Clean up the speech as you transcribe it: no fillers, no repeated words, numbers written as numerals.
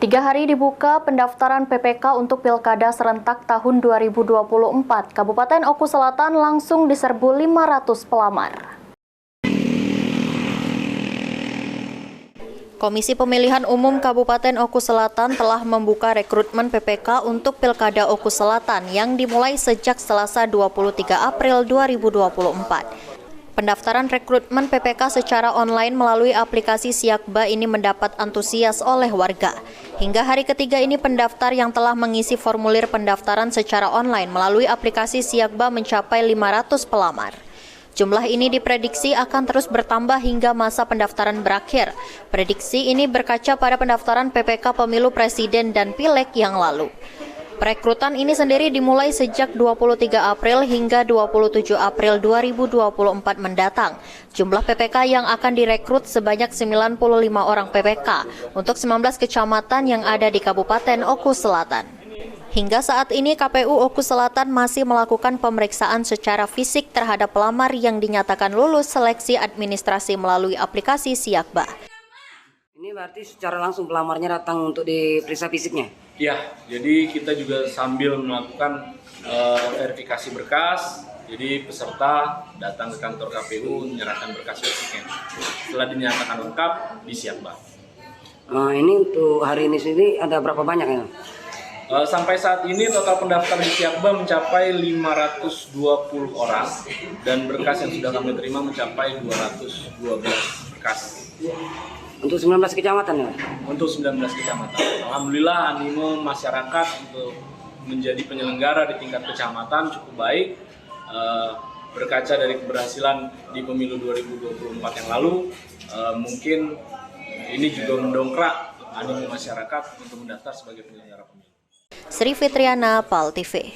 3 hari dibuka pendaftaran PPK untuk Pilkada serentak tahun 2024. Kabupaten Oku Selatan langsung diserbu 500 pelamar. Komisi Pemilihan Umum Kabupaten Oku Selatan telah membuka rekrutmen PPK untuk Pilkada Oku Selatan yang dimulai sejak Selasa 23 April 2024. Pendaftaran rekrutmen PPK secara online melalui aplikasi Siakba ini mendapat antusias oleh warga. Hingga hari ketiga ini pendaftar yang telah mengisi formulir pendaftaran secara online melalui aplikasi Siakba mencapai 500 pelamar. Jumlah ini diprediksi akan terus bertambah hingga masa pendaftaran berakhir. Prediksi ini berkaca pada pendaftaran PPK Pemilu Presiden dan Pileg yang lalu. Perekrutan ini sendiri dimulai sejak 23 April hingga 27 April 2024 mendatang. Jumlah PPK yang akan direkrut sebanyak 95 orang PPK untuk 19 kecamatan yang ada di Kabupaten Oku Selatan. Hingga saat ini KPU Oku Selatan masih melakukan pemeriksaan secara fisik terhadap pelamar yang dinyatakan lulus seleksi administrasi melalui aplikasi Siakba. Ini berarti secara langsung pelamarnya datang untuk diperiksa fisiknya? Ya, jadi kita juga sambil melakukan verifikasi berkas. Jadi peserta datang ke kantor KPU menyerahkan berkas fisiknya. Setelah dinyatakan lengkap, disiapkan. Ini untuk hari ini sendiri ada berapa banyak ya? Sampai saat ini total pendaftar di Siakba mencapai 520 orang dan berkas yang sudah kami terima mencapai 212 berkas. Untuk 19 kecamatan ya? Untuk 19 kecamatan. Alhamdulillah animo masyarakat untuk menjadi penyelenggara di tingkat kecamatan cukup baik. Berkaca dari keberhasilan di pemilu 2024 yang lalu, mungkin ini juga mendongkrak animo masyarakat untuk mendaftar sebagai penyelenggara pemilu. Sri Fitriana, PAL TV.